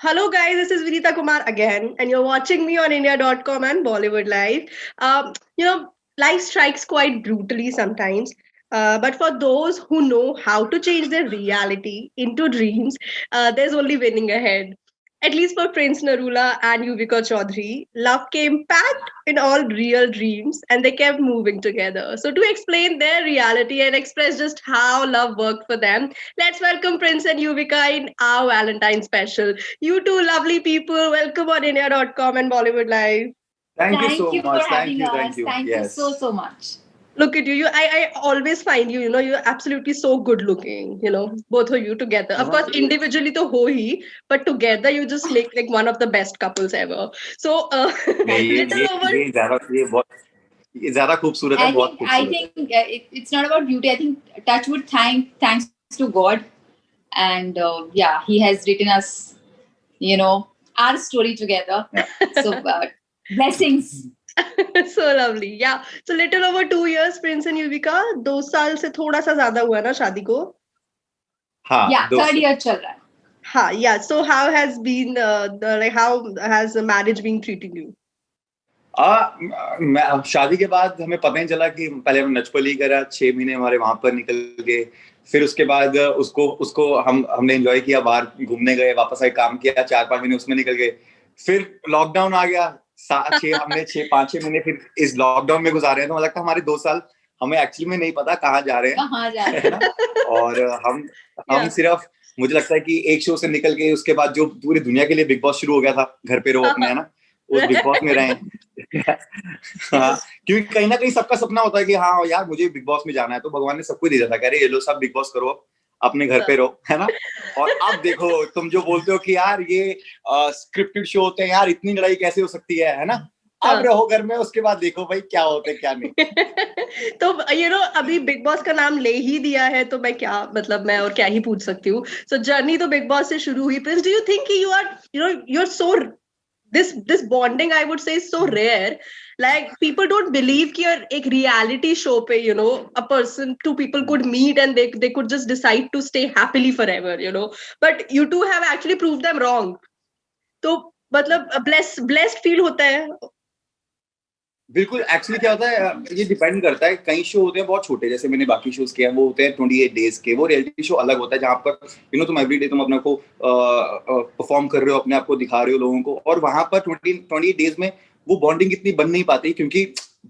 Hello, guys. This is Vinita Kumar again, and you're watching me on India.com and Bollywood Live. Life strikes quite brutally sometimes. But for those who know how to change their reality into dreams, there's only winning ahead. At least for Prince Narula and Yuvika Chaudhary, love came packed in all real dreams and they kept moving together. So, to explain their reality and express just how love worked for them, let's welcome Prince and Yuvika in our Valentine special. You two lovely people, welcome on India.com and Bollywood Live. Thank you Thank so you for much. having us. Thank you. Thank you so much. Look at you. I always find you're absolutely so good looking, both of you together. Of course, individually to ho hi, but together you just make like one of the best couples ever. So, नहीं little over. ये ज्यादा खूबसूरत है, बहुत खूबसूरत I think it's not about beauty. I think Touchwood, thanks to God, and He has written us, our story together. Yeah. So blessings. So lovely. Yeah. So little over 2 years, Prince and Yuvika. 2 साल से थोड़ा सा ज्यादा हुआ ना शादी को. हाँ, Yeah, third year चल रहा है. हाँ, yeah. So how has been how has the marriage been treating you? शादी के बाद हमें पता नहीं चला कि पहले हम नचपली करा, 6 महीने हमारे वहां पर निकल गए. फिर उसके बाद उसको हमने एंजॉय किया, बाहर घूमने गए, वापस आए, काम किया, 4-5 महीने उसमें निकल गए. फिर लॉकडाउन आ गया, 5-6 महीने फिर इस लॉकडाउन में गुजारे हैं. तो मुझे लगता है हमारे 2 साल हमें एक्चुअली में नहीं पता कहाँ जा रहे हैं. और हम सिर्फ, मुझे लगता है कि एक शो से निकल के उसके बाद जो पूरी दुनिया के लिए बिग बॉस शुरू हो गया था, घर पे रहो अपने, है ना, उस बिग बॉस में रहे. हाँ, क्योंकि कहीं ना कहीं सबका सपना होता है कि हाँ यार मुझे बिग बॉस में जाना है. तो भगवान ने सबको दे दिया था, कह रहे ये लो सब बिग बॉस करो, अपने घर पे रहो, है ना. और अब देखो तुम जो बोलते हो कि यार ये स्क्रिप्टेड शो होते हैं यार, इतनी लड़ाई कैसे हो सकती है ना. अब रहो घर में, उसके बाद देखो भाई क्या होता है क्या नहीं. तो अभी बिग बॉस का नाम ले ही दिया है तो मैं और क्या ही पूछ सकती हूँ. सो जर्नी तो बिग बॉस से शुरू हुई. Prince, do you think you are so this bonding, I would say, is so rare. Like people don't believe कि एक reality show पे two people could meet and they could just decide to stay happily forever, but you two have actually proved them wrong. तो मतलब blessed feel होता है. बिल्कुल. Actually क्या होता है, ये डिपेंड करता है. कई शो होते हैं बहुत छोटे, जैसे मैंने बाकी शोज किया है, वो होते हैं 28 डेज के. वो रियलिटी शो अलग होता है जहाँ पर तुम एवरीडे तुम अपने को परफॉर्म कर रहे हो, अपने आप को दिखा रहे हो लोगों को. और वहां पर 28 डेज में वो बॉन्डिंग इतनी बन नहीं पाती, क्योंकि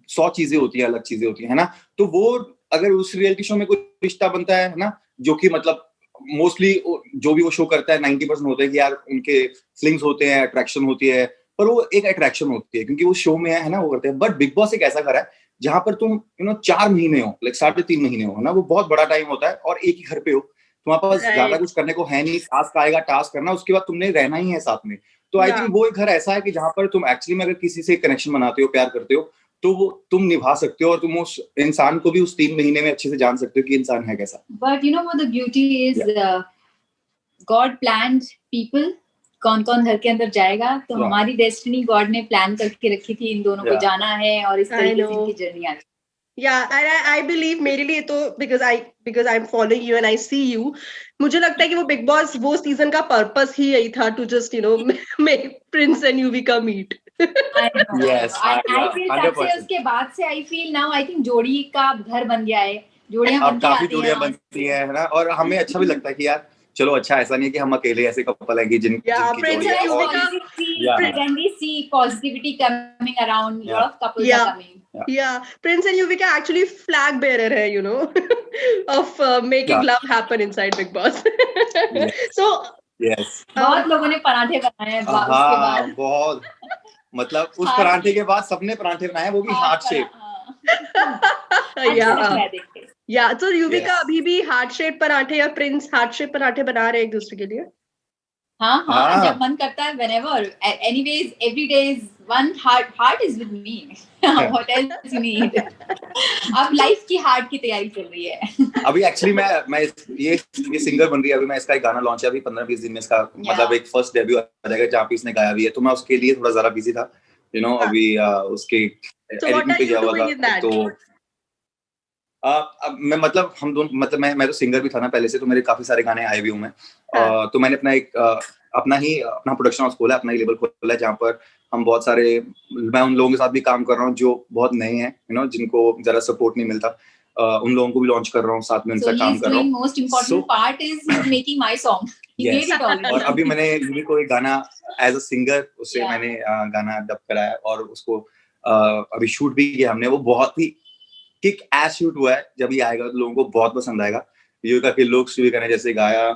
100 चीजें होती है, अलग चीजें होती है ना. तो वो अगर उस रियलिटी शो में कोई रिश्ता बनता है ना, जो कि मतलब मोस्टली जो भी वो शो करता है 90% होता है कि यार उनके फ्लिंग्स होते हैं, अट्रैक्शन होती है, पर वो एक अट्रैक्शन होती है क्योंकि वो शो में है ना, वो करते हैं. बट बिग बॉस एक ऐसा घर है जहां पर तुम 4 महीने हो, लाइक 3.5 महीने हो ना, वो बहुत बड़ा टाइम होता है. और एक ही घर पे हो, तुम्हारे पास ज्यादा कुछ करने को है नहीं. टास्क आएगा, टास्क करना, उसके बाद तुमने रहना ही है साथ में. तो आई थिंक वो एक घर ऐसा है कि जहां पर तुम एक्चुअली में अगर किसी से कनेक्शन बनाते हो, प्यार करते हो, तो वो तुम निभा सकते हो और तुम उस इंसान को भी उस 3 महीने में अच्छे से जान सकते हो कि इंसान है कैसा. But what the beauty is, God planned people. कौन घर के अंदर जाएगा, तो हमारी डेस्टिनी गॉड ने प्लान करके रखी थी, इन दोनों को जाना है और इस तरीके से इनकी जर्नी आती है. Yeah, I believe मेरे लिए तो because I'm following you and I see you, मुझे लगता है कि वो बिग बॉस वो सीजन का पर्पस ही यही था, to just make Prince and Yuvika meet. Yes, I feel तब से उसके बाद से I feel now I think जोड़ी का घर बन गया है. जोड़ियां अब काफी जोड़ियां बनती है ना, और हमें अच्छा भी लगता है कि यार चलो अच्छा, ऐसा नहीं है कि हम अकेले ऐसे कपल है कि जिनकी जोड़ी है. When we see positivity coming around, lot of couples are coming. Yeah, Prince and Yuvika actually flag bearer hai, of making love happen inside Big Boss. So yes, बहुत लोगों ने पराठे बनाए हैं उसके बाद. बहुत, मतलब उस पराठे के बाद सबने पराठे बनाए, वो भी हार्ट शेप. या तो युविका अभी भी हार्ट शेप पराठे या प्रिंस हार्ट शेप पराठे बना रहे हैं एक दूसरे के लिए. हाँ, जब मन करता है, whenever. Anyways, every day is one heart is with me. What else you need? अब लाइफ की हार्ट की तैयारी चल रही है. अभी एक्चुअली मैं ये सिंगर बन रही है. अभी मैं इसका एक गाना लॉन्च है, अभी 15-20 दिन में इसका मतलब एक फर्स्ट डेब्यू आ जाएगा जहाँ पे इसने गाया भी है. तो मैं उसके लिए थोड़ा ज्यादा बिजी था, अभी उसके एडिटिंग पे जावा था. तो मैं मतलब हम दोनों, मतलब मैं तो सिंगर भी था ना पहले से, तो मेरे काफी सारे गाने आए भी हूँ मैं. तो मैंने अपना एक अपना प्रोडक्शन हाउस खोला है, अपना ही लेबल खोला है, जहाँ पर हम बहुत सारे, मैं उन लोगों के साथ भी काम कर रहा हूँ जो बहुत नए हैं, जिनको जरा सपोर्ट नहीं मिलता, उन लोगों को भी लॉन्च कर रहा हूँ, साथ में उनसे काम कर रहा हूँ। Most important part is making my song. और अभी मैंने यूवी को एक गाना एज अ सिंगर उससे मैंने गाना डब कराया और उसको अभी शूट भी किया हमने। वो बहुत ही किक एस शूट हुआ है, जब ये आएगा तो लोगों को बहुत पसंद आएगा। युविका के लुक्स, युविका ने जैसे गाया,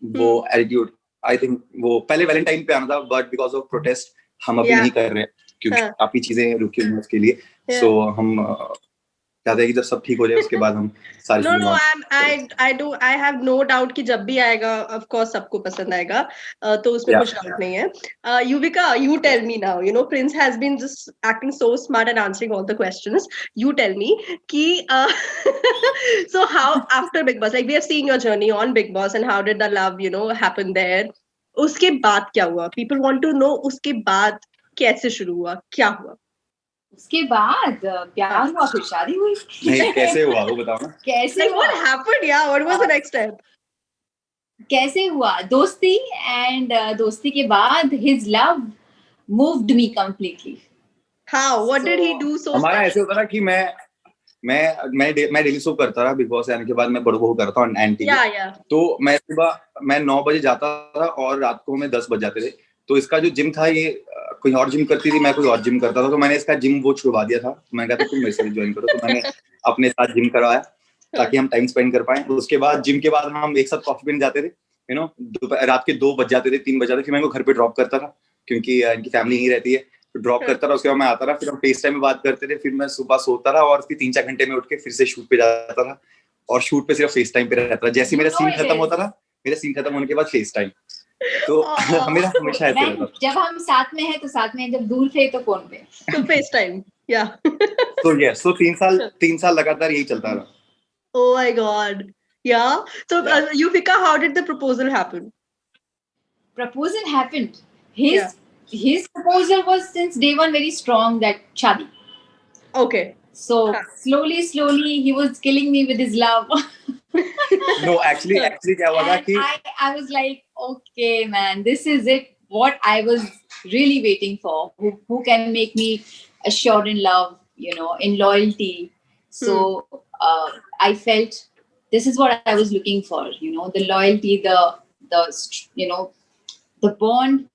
वो एटीट्यूड, आई थिंक वो पहले वैलेंटाइन पे आना था, बट बिकॉज ऑफ प्रोटेस्ट हम अभी नहीं कर रहे क्योंकि काफी चीजें रुकी हुई हैं उसके लिए। सो हम चाहते हैं कि जब सब ठीक हो जाए उसके बाद हम सारी चीजें I have no doubt कि जब भी आएगा of course सबको पसंद आएगा, तो उसमें कुछ डाउट नहीं है। Yuvika, you tell me now, Prince has been just acting so smart and answering all the questions. You tell me कि so how after Big Boss, like we have seen your journey on Big Boss and how did the love happen there? उसके बाद क्या हुआ? People want to know उसके बाद कैसे शुरू हुआ, क्या हुआ? उसके बाद प्यार हुआ, फिर शादी हुई। नहीं, कैसे हुआ वो बताओ ना। कैसे हुआ? What happened? Yeah, what was the next step? कैसे हुआ? दोस्ती, एंड दोस्ती के बाद his love moved me completely. How? What did he do so? हमारा ऐसे होता ना कि मैं डेली शो करता रहा बिग बॉस आने के बाद। मैं बड़ो बहू करता हूँ एंटी, तो मैं सुबह 9 बजे जाता था और रात को हमें 10 बज जाते थे। तो इसका जो जिम था, ये कोई और जिम करती थी, मैं कोई और जिम करता था, तो मैंने इसका जिम वो छुड़वा दिया था। मैं कहता तुम मेरे साथ ज्वाइन करो, तो मैंने अपने साथ जिम करवाया ताकि हम टाइम स्पेंड कर पाए। उसके बाद जिम के बाद हम एक साथ कॉफी पीने जाते थे, रात के 2 बज जाते थे, 3 बज जाते थे। फिर मैं इनको घर पे ड्रॉप करता था क्योंकि इनकी फैमिली यहीं रहती है, तो ड्रॉप करता रहा। उसके बाद मैं आता रहा, फिर हम फेस टाइम में बात करते थे। फिर मैं सुबह सोता रहा और फिर 3-4 घंटे में उठ के फिर से शूट पे जाता था और शूट पे सिर्फ फेस टाइम पे रहता था। जैसे मेरा सीन खत्म होता था, मेरा सीन खत्म होने के बाद फेस टाइम, तो मेरा हमेशा ऐसे रहता था। जब हम साथ में हैं तो साथ में, जब दूर थे तो फोन पे, तो फेस टाइम। या तो यस, तो 3 साल लगातार यही चलता रहा। Oh my God. Yeah. So, Yuvika, how did the proposal happen? Proposal happened. His proposal was since day one very strong, that shadi. Okay. So slowly he was killing me with his love. No, actually क्या हुआ था कि I was like, okay man, this is it. What I was really waiting for. Who can make me assured in love, in loyalty. So I felt this is what I was looking for. The loyalty, the bond,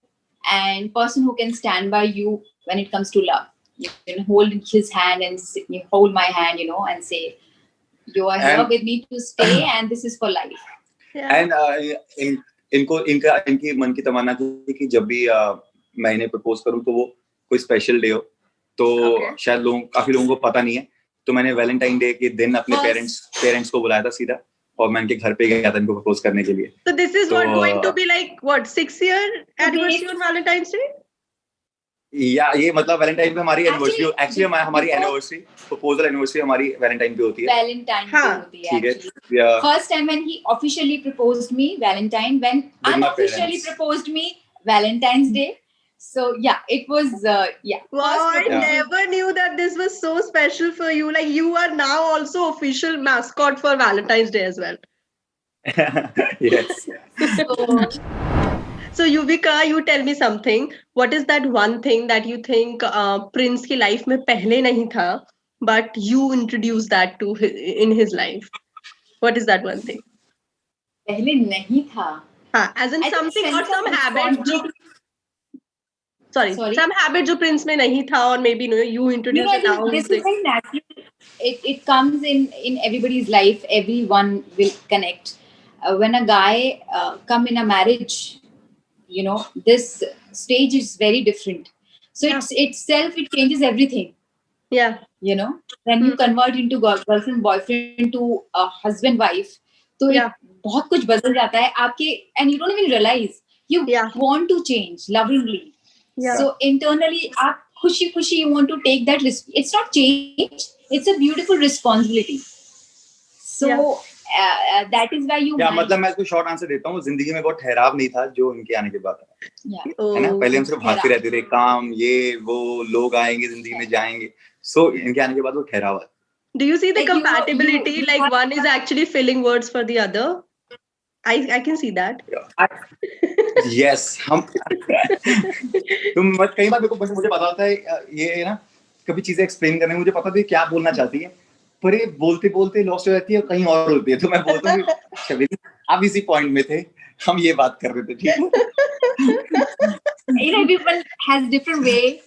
and person who can stand by you when it comes to love. You can hold his hand and you hold my hand, and say, you are here with me to stay and this is for life. And इनकी मन की तमन्ना थी कि जब भी मैं इन्हें propose करूं तो वो कोई स्पेशल डे हो। तो शायद काफी लोगों को पता नहीं है, तो मैंने वैलेंटाइन डे के दिन अपने पेरेंट्स को बुलाया था सीधा, और मैं इनके घर पे गया था इनको प्रपोज करने के लिए। So this is what going to be like what 6-year anniversary on Valentine's Day? या ये मतलब वैलेंटाइन पे हमारी एनिवर्सरी, एक्चुअली हमारी एनिवर्सरी, प्रपोजल एनिवर्सरी हमारी वैलेंटाइन पे होती है। वैलेंटाइन पे होती है। ठीक है। First time when he officially proposed me Valentine, when unofficially proposed me Valentine's Day. So yeah, it was Wow, I never knew that this was so special for you. Like you are now also official mascot for Valentine's Day as well. Yes. So Yuvika, you tell me something. What is that one thing that you think Prince की life में पहले नहीं था, but you introduced that to in his life? What is that one thing? पहले नहीं था. हाँ, as in something or some habit. Sorry, some habit जो Prince में नहीं था, or maybe you introduced it now. This is very natural. It comes in everybody's life. Everyone will connect. When a guy come in a marriage, this stage is very different. So it changes everything. Yeah. When you convert into girlfriend, boyfriend to a husband, wife, तो बहुत कुछ बदल जाता है आपके, and you don't even realize you want to change lovingly. Yeah. So internally, आप खुशी you want to take that risk. It's not change. It's a beautiful responsibility. So that is why you. मतलब मैं इसको short answer देता हूँ. जिंदगी में बहुत ठहराव नहीं था जो इनके आने के बाद है ना. पहले हम सिर्फ भागते रहते थे, काम ये वो, लोग आएंगे जिंदगी में जाएंगे. So इनके आने के बाद वो ठहराव है. Do you see the compatibility? Like one is actually filling words for the other. I can see that. Yes, हम तुम मत कई बार मुझे पता होता है ये ना कभी चीजें एक्सप्लेन करने में मुझे पता भी क्या बोलना चाहती है, पर ये बोलते बोलते लॉस्ट हो जाती है और कहीं और होती है, तो मैं बोलता हूँ शबीर आप इसी पॉइंट में थे, हम ये बात कर रहे थे, ठीक है? Everyone has different way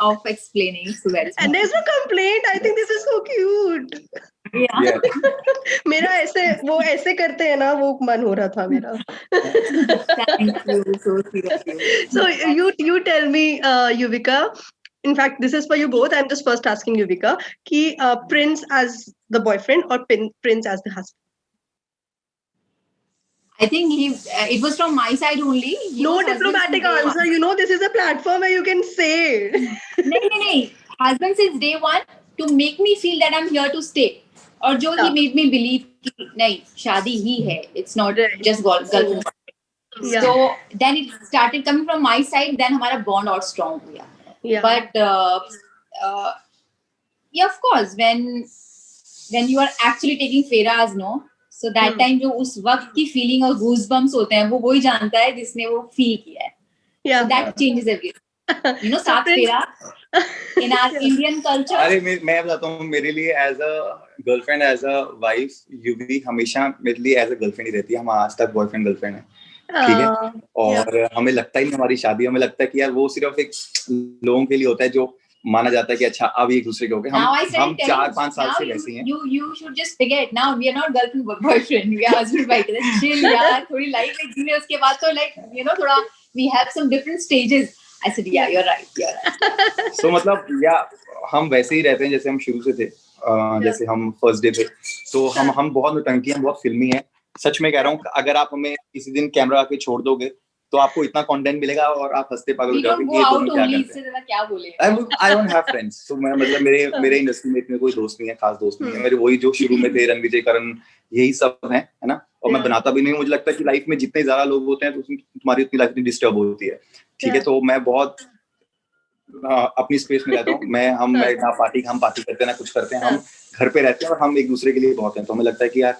of explaining, so that's And there's no complaint. I think this is so cute. yeah. मेरा ऐसे वो ऐसे करते हैं ना, वो मन हो रहा था मेरा. Thank you, so sweet of you. So you tell me, Yuvika. In fact, this is for you both. I'm just first asking Yuvika, कि Prince as the boyfriend or Prince as the husband? I think it was from my side only. No diplomatic answer. You know, this is a platform where you can say. No. Husband since day one to make me feel that I'm here to stay. और जो he made me believe कि नहीं शादी ही है. It's not just girlfriend. Yeah. So then it started coming from my side. Then हमारा bond और strong हुआ. Yeah. But yeah, of course, when you are actually taking Feraz, no. So that time जो उस वक्त की feeling और goosebumps होते हैं, वो ही जानता है जिसने वो feel किया है. Yeah. So that changes everything. You know, सात फेरा in our Indian culture. अरे मैं बताता हूँ, मेरे लिए as a girlfriend, as a wife, युवी हमेशा मेरे लिए as a girlfriend ही रहती है. हम आज तक boyfriend girlfriend है, ठीक है? और हमें लगता ही नहीं हमारी शादी, हमें लगता है कि यार वो सिर्फ एक लोगों के लिए होता है जो माना जाता है कि अच्छा अब एक दूसरे के हो गए. हम 4-5 साल से वैसे हैं. You should just forget now. We are not girlfriend boyfriend. We are husband wife. Chill यार, थोड़ी लाइफ में जीने. उसके बाद तो like you know थोड़ा we have some different stages. I said yeah, you're right. So मतलब या हम वैसे ही रहते हैं जैसे हम शुरू से थे. जैसे हम फर्स्ट डे पे तो हम बहुत नौटंकी हैं, बहुत फिल्मी हैं. सच में कह रहा हूँ, अगर आप हमें किसी दिन कैमरा आके छोड़ दोगे तो आपको इतना कंटेंट मिलेगा और आप हंसते पागल हो जाओगे कि ये दोनों क्या करते हैं. क्या बोले? I don't have friends. So मैं मतलब मेरे इंडस्ट्री में इतने कोई दोस्त नहीं है, खास दोस्त नहीं है. मेरे वही जो शुरू में थे, रणवीर जय करण, यही सब है ना. और मैं बनाता भी नहीं. मुझे लगता है कि लाइफ में जितने ज्यादा लोग होते हैं तो तुम्हारी उतनी लाइफ डिस्टर्ब होती है, ठीक है? तो मैं बहुत अपनी स्पेस में रहता हूँ. हम पार्टी करते हैं ना कुछ करते हैं, हम घर पे रहते हैं और हम एक दूसरे के लिए बहुत हैं. तो हमें लगता है कि यार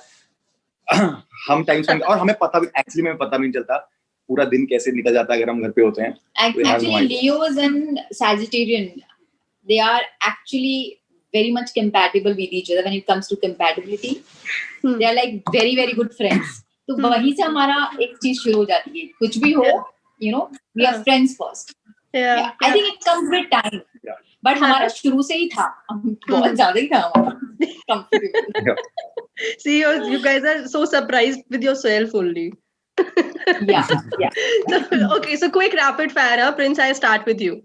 हम टाइम स्पेंड, और हमें पता भी एक्चुअली में पता नहीं चलता पूरा दिन कैसे निकल जाता है अगर हम घर पे होते हैं. Actually, Leos and Sagittarian, they are actually very much compatible with each other when it comes to compatibility. They are like very very good friends. तो वहीं से हमारा एक चीज शुरू हो जाती है. कुछ भी हो, you know, we are friends first. Yeah. I think it comes with time. But हमारा शुरू से ही था, बहुत ज्यादा ही था हमारा. See, you guys are so surprised with yourself only. Yeah. Okay, so quick rapid fire. Prince, I start with you.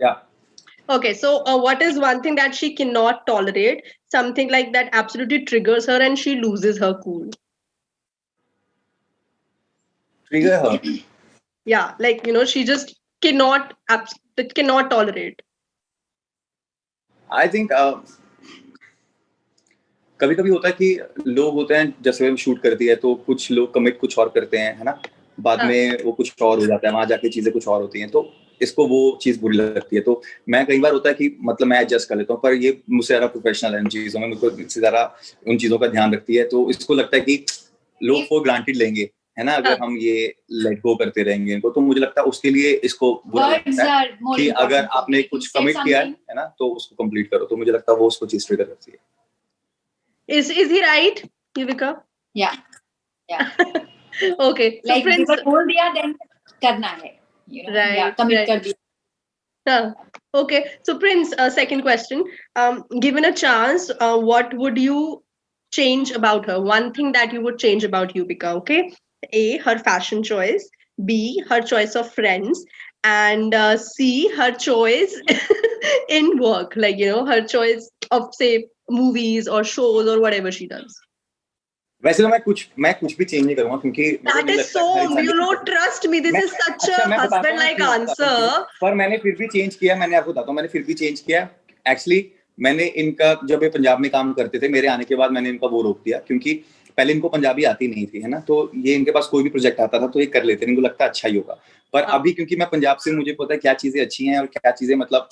Yeah. Okay, so what is one thing that she cannot tolerate? Something like that absolutely triggers her and she loses her cool. Trigger her? Yeah, like, you know, she just cannot tolerate. I think कभी कभी होता है कि लोग होते हैं, जैसे shoot करती है तो कुछ लोग कमिट कुछ और करते हैं, है ना, बाद में वो कुछ और हो जाता है, वहां जाके चीजें कुछ और होती हैं, तो इसको वो चीज बुरी लगती है. तो मैं कई बार होता है कि मतलब मैं एडजस्ट कर लेता हूँ, पर ये मुझसे ज्यादा प्रोफेशनल है इन चीजों में, मुझको इससे ज्यादा उन चीजों का ध्यान रखती है. तो इसको लगता है कि लोग फॉर ग्रांटेड लेंगे, है ना, अगर हम ये लेट गो करते रहेंगे इनको, तो मुझे लगता है उसके लिए इसको बुरा लगता है कि अगर आपने कुछ कमिट किया है ना, तो उसको कंप्लीट करो. तो मुझे लगता है वो उसको चीज ट्रिगर करती है. Is he right, Yuvika? Yeah. Okay. So like Prince, बोल दिया then करना है, you know. Right. Yeah, commit कर दिया. Okay. So Prince, second question. Given a chance, what would you change about her? One thing that you would change about Yuvika, okay? A, her fashion choice. B, her choice of friends. And C, her choice in work. Like, you know, her choice of, say, movies or shows or whatever she does. वैसे तो मैं कुछ भी change नहीं करूंगा, क्योंकि that is so, you know, trust me, this is such a husband like answer. पर मैंने फिर भी चेंज किया. मैंने आपको बताता हूँ, मैंने फिर भी चेंज किया. एक्चुअली मैंने इनका, जब ये पंजाब में काम करते थे, मेरे आने के बाद मैंने इनका वो रोक दिया, क्योंकि पहले इनको पंजाबी आती नहीं थी, है ना, तो ये इनके पास कोई भी प्रोजेक्ट आता था तो ये कर लेते, इनको लगता अच्छा ही होगा. पर अभी क्योंकि मैं पंजाब से, मुझे पता है क्या चीजें अच्छी हैं और क्या चीजें मतलब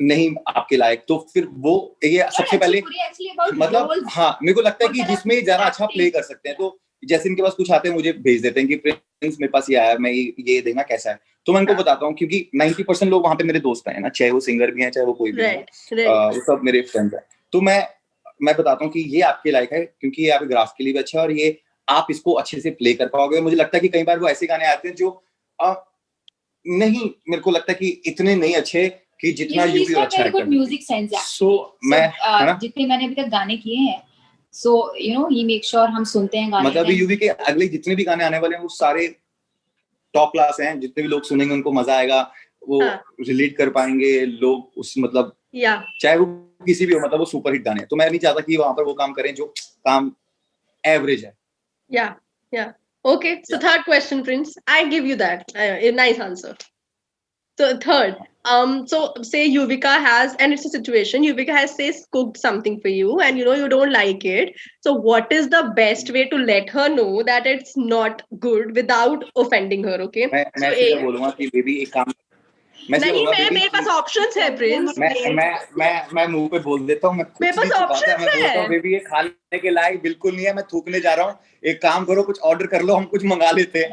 नहीं आपके लायक, तो फिर वो ये सबसे पहले मतलब हाँ, मेरे को लगता है कि जिसमें ज्यादा अच्छा प्ले कर सकते हैं, तो जैसे इनके पास कुछ आते हैं मुझे भेज देते हैं कि प्रिंस मेरे पास ये आया, मैं ये देखना कैसा है, तो मैं इनको बताता हूँ क्योंकि 90% लोग वहां पे मेरे दोस्त हैं ना, चाहे वो सिंगर भी हैं चाहे वो कोई भी है, वो सब मेरे फ्रेंड्स हैं। तो मैं बताता हूँ कि ये आपके लायक है क्योंकि ये आपके ग्राफ के लिए भी अच्छा है और ये आप इसको अच्छे से प्ले कर पाओगे। मुझे लगता है कि कई बार वो ऐसे गाने आते हैं जो नहीं, मेरे को लगता है कि इतने नहीं अच्छे कि जितना यूवी अच्छा है। म्यूजिक सेंस है। सो मैं जितने मैंने अभी तक गाने किए हैं, so you know he make sure हम सुनते हैं गाने। मतलब यूवी के अगले जितने भी गाने आने वाले हैं वो सारे टॉप क्लास हैं, जितने भी लोग सुनेंगे उनको मजा आएगा, वो रिलेट कर पाएंगे लोग उस मतलब चाहे वो किसी भी हो, मतलब वो सुपर हिट गाने हैं। तो मैं नहीं चाहता कि वहां पर वो काम करें जो काम एवरेज है। Yeah. Okay, so third question, Prince. I give you that. A nice answer. So third, so say Yuvika has, and it's a situation, Yuvika has cooked something for you and you don't like it. So what is the best way to let her know that it's not good without offending her, okay? मैं सीधा बोलूंगा कि baby एक काम नहीं, मेरे पास options है Prince. मैं मुंह पे बोल देता हूँ, मेरे पास ऑप्शंस है। बेबी ये खाने के लायक बिल्कुल नहीं है, मैं थूकने जा रहा हूँ, एक काम करो कुछ ऑर्डर कर लो, हम कुछ मंगा लेते हैं।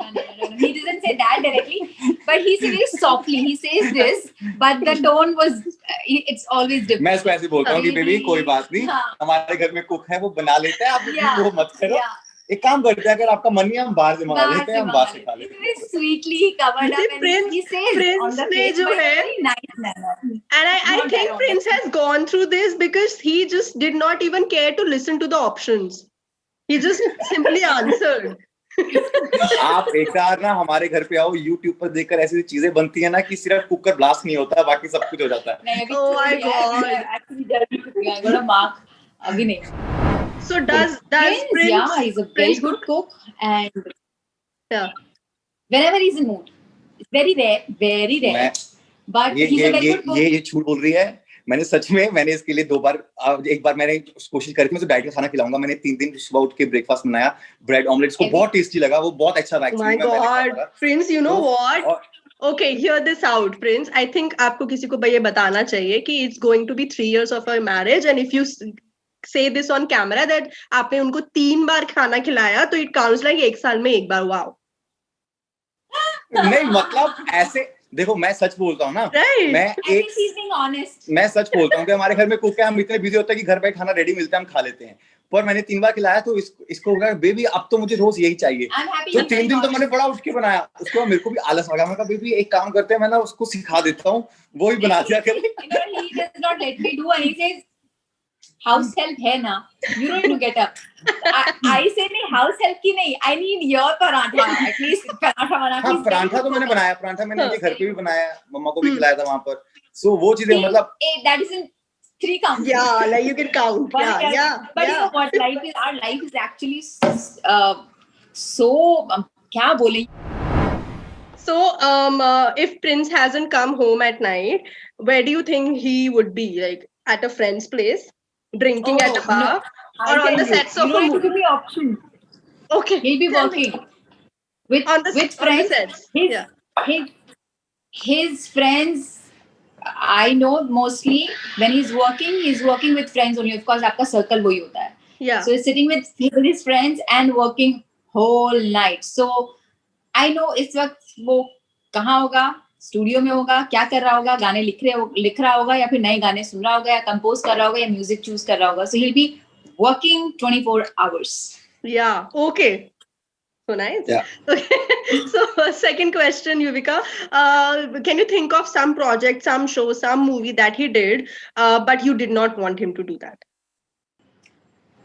He doesn't say that directly, but he says very softly. He says this, but the tone was, it's always different. मैं इसको ऐसे बोलता हूँ कि बेबी कोई बात नहीं, हमारे घर में कुक है वो बना लेते हैं, आप वो मत करो। एक काम करते हैं, अगर आपका मन नहीं है हम बाहर से मंगा लेते हैं, हम बाहर से खा लेते हैं। Sweetly covered up and he says on the face, but very nice manner. And I think Prince has gone through this because he just did not even care to listen to the options. He just simply answered. आप एक बार ना हमारे घर पे आओ, YouTube पर देखकर ऐसी चीजें बनती है ना कि सिर्फ कुकर ब्लास्ट नहीं होता, बाकी सब कुछ हो जाता है। Oh my God! Actually, I got a mark. अभी नहीं। So does Prince? Yeah, he's a very good cook, and whenever he's in mood, it's very rare. But he's a very good cook. ये झूठ बोल रही है। मैंने इसके लिए एक बार मैंने कोशिश करी थी, मैं डाइट का खाना खिलाऊंगा। मैंने 3 दिन सुबह उठ के ब्रेकफास्ट बनाया, ब्रेड ऑमलेट, इसको बहुत टेस्टी लगा, वो बहुत अच्छा था। My God, Prince, you know what? Okay, hear this out, Prince. I think आपको किसी को ये बताना चाहिए कि it's going to be 3 years of our marriage, and if you say this on camera that आपने उनको 3 बार खाना खिलाया, तो it counts like 1 साल में 1 बार। वाओ। नहीं मतलब ऐसे देखो, मैं सच बोलता हूँ ना, मैं सच बोलता हूँ कि हमारे घर में कुक है, हम इतने बिजी होते हैं कि घर पे खाना रेडी मिलता है, हम खा लेते हैं। पर मैंने 3 बार खिलाया तो इसको हो गया बेबी अब तो मुझे रोज यही चाहिए। तो 3 दिन तो मैंने बड़ा उठ के बनाया, उसके बाद मेरे को भी आलस आ गया। मैं कहा बेबी एक काम करते हैं, मैं ना उसको सिखा देता हूँ, वो ही बना दिया करे। House help है ना, you don't need to get up. I say नहीं, house help की नहीं, I need your paratha, at least paratha बना। हाँ, पराठा तो मैंने बनाया, पराठा मैंने घर पे भी बनाया, मम्मा को भी खिलाया था वहाँ पर। So वो चीजें मतलब that is in 3 counts. Yeah, like you can count. Yeah. But you know what, our life is actually so क्या बोले? So if Prince hasn't come home at night, where do you think he would be? Like at a friend's place, drinking at a bar, or on the sets of a movie? Give me option. Okay. He'll be working with friends. His friends, I know mostly when he's working with friends only. Of course, आपका circle वही होता है. Yeah. So he's sitting with his friends and working whole night. So I know इस वक्त वो कहाँ होगा, studio में होगा, क्या कर रहा होगा, गाने लिख रहा होगा या फिर नए गाने सुन रहा होगा या कंपोज कर रहा होगा या म्यूजिक चूज कर रहा होगा. So he'll be working 24 hours. Yeah. Okay. So nice. Yeah. Okay. So second question, Yuvika, can you think of some project, some show, some movie that he did, but you did not want him to do that?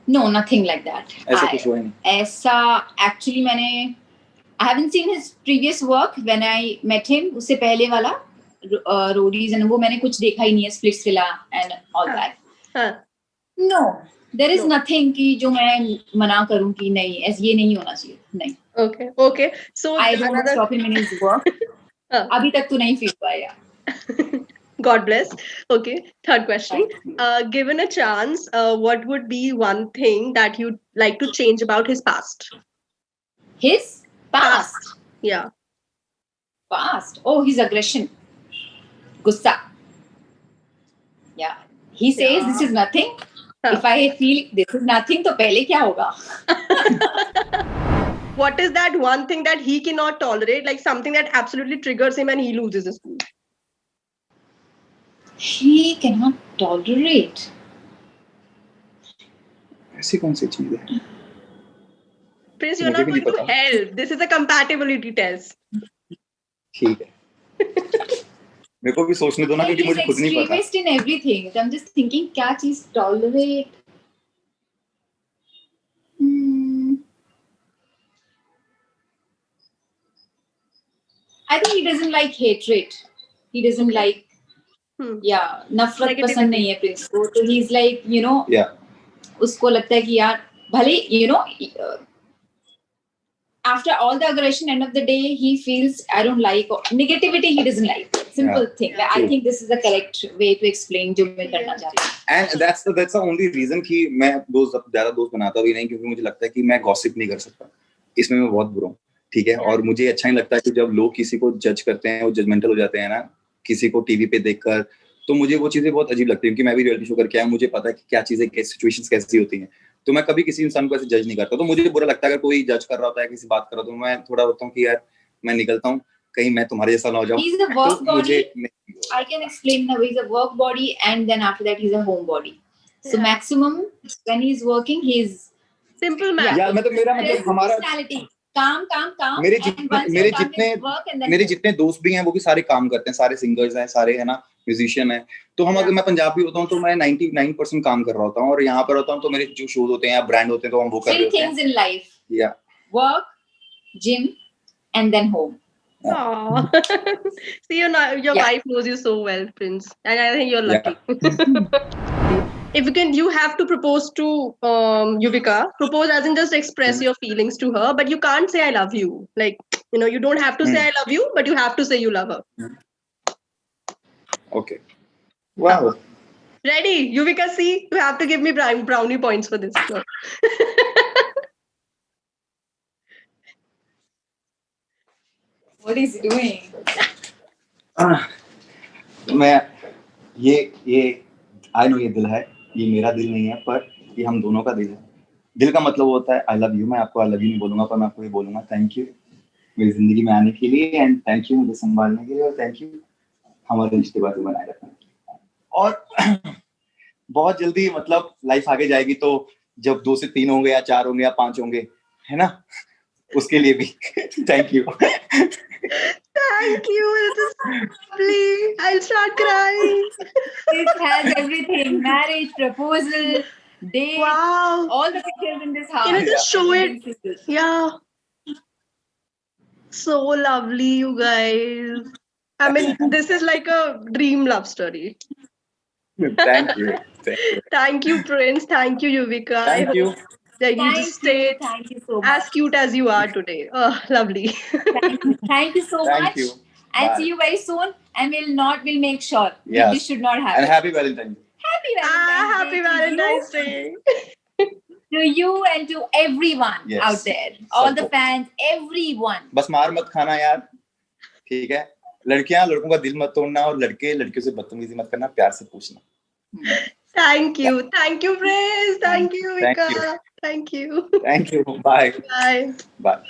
No, nothing like that. ऐसा कुछ हुआ नहीं. ऐसा actually I haven't seen his previous work when I met him. उससे पहले वाला Roadies and वो मैंने कुछ देखा ही नहीं है, Splitsvilla and all that. No, there is nothing कि जो मैं मना करूँ कि नहीं, ऐसे ये नहीं होना चाहिए, नहीं. Okay. So I don't stop him in his work. अभी तक तो नहीं feel पाया. God bless. Okay. Third question. Given a chance, what would be one thing that you'd like to change about his past? His past. Yeah. Past. Oh, his aggression. Gussa. Yeah. He says this is nothing. If I feel this is nothing, तो पहले क्या होगा? what is that one thing that he cannot tolerate, like something that absolutely triggers him and he loses his cool? He cannot tolerate. ऐसी कौन सी चीज है? Prince, you're मुझे not भी नहीं going to पता। help. This is a compatibility test. ठीक है। मेरे को भी सोचने दो ना, Like क्योंकि he's मुझे खुद नहीं पता। extremist in everything. So I'm just thinking, क्या चीज tolerate? I think he doesn't like hatred. He doesn't like, नफरत पसंद नहीं है प्रिंस को. तो he's like, you know, उसको लगता है कि यार भले, you know, after all the aggression, end of the day, he feels I don't like negativity. He doesn't like. Simple thing. I think this is the correct way to explain जो मैं करना चाह रही हूँ. And that's the only reason कि मैं ज़्यादा दोस्त बनाता भी नहीं, क्योंकि मुझे लगता है कि मैं गॉसिप नहीं कर सकता. इसमें मैं बहुत बुरा हूँ. ठीक है. और मुझे अच्छा नहीं लगता कि जब लोग किसी को जज करते हैं, वो जजमेंटल हो जाते हैं ना, किसी को टीवी पे देखकर, तो मुझे वो चीजें बहुत अजीब लगती है, क्योंकि मैं भी रियलिटी शो करके आया हूँ, मुझे पता है कि क्या चीजें, कैसी सिचुएशंस कैसी होती हैं. तो मैं कभी किसी इंसान को ऐसे जज नहीं करता. तो मुझे बुरा लगता है अगर कोई जज कर रहा होता है, किसी बात कर रहा, तो मैं थोड़ा होता हूँ कि यार मैं निकलता हूँ, कहीं मैं तुम्हारे जैसा ना हो जाऊँ. He's a work तो body. मुझे I can explain now. He's a work body, and then after that he's a home body. So maximum when he's working, he's simple man. यार मतलब मेरा मतलब हमारा काम. मेरे जितने दोस्त भी हैं वो भी सारे काम करते हैं, सारे सिंगर्स हैं, सारे है ना म्यूजिशियन हैं. तो हम अगर मैं पंजाबी होता हूँ तो मैं 99% काम कर रहा होता हूँ, और यहाँ पर होता हूँ तो मेरे जो शोज होते हैं या ब्रांड होते हैं तो हम वो कर रहे होते हैं. 3 things in life. Yeah. Work, gym, and then home. See, your wife knows you so well, Prince, and I think you're lucky. You have to propose to Yuvika. Propose as in just express your feelings to her, but you can't say I love you. Like, you don't have to say I love you, but you have to say you love her. Okay. Wow. Ready, Yuvika? See, you have to give me brownie points for this. What is he doing? मैं ये I know ये दिल है, ये मेरा दिल नहीं है, पर ये हम दोनों का दिल है. दिल का मतलब होता है I love you. मैं आपको I love you नहीं बोलूंगा, पर मैं आपको ये बोलूंगा थैंक यू मेरी जिंदगी में आने के लिए, एंड थैंक यू मुझे संभालने के लिए, और थैंक यू हमारे रिश्ते बातें बनाए रखने के लिए. और बहुत जल्दी मतलब लाइफ आगे जाएगी, तो जब 2 से 3 होंगे या 4 होंगे या 5 होंगे, है ना, उसके लिए भी thank you. Thank you. This is lovely. I'll start crying. This has everything: marriage, proposal, date. Wow. All the pictures in this house. Can you just show it? Yeah. So lovely, you guys. I mean, this is like a dream love story. Thank you. Thank you, Prince. Thank you, Yuvika. Thank you. That you just stayed Thank you so much. as cute as you are today. Oh, lovely. Thank you so much. Thank you. And Bye. see you very soon. And we'll make sure Yes. this should not happen. And happy Valentine's Day. Happy Valentine's Day. Happy Valentine's Day. To you and to everyone out there. All the fans, everyone. बस मार मत खाना यार, ठीक है. लड़कियां लड़कों का दिल मत तोड़ना, और लड़के लड़कियों से बदतमीजी मत करना, प्यार से पूछना. Thank you, Prince. Thank you, Vika. Thank you. Thank you. Bye. Bye. Bye.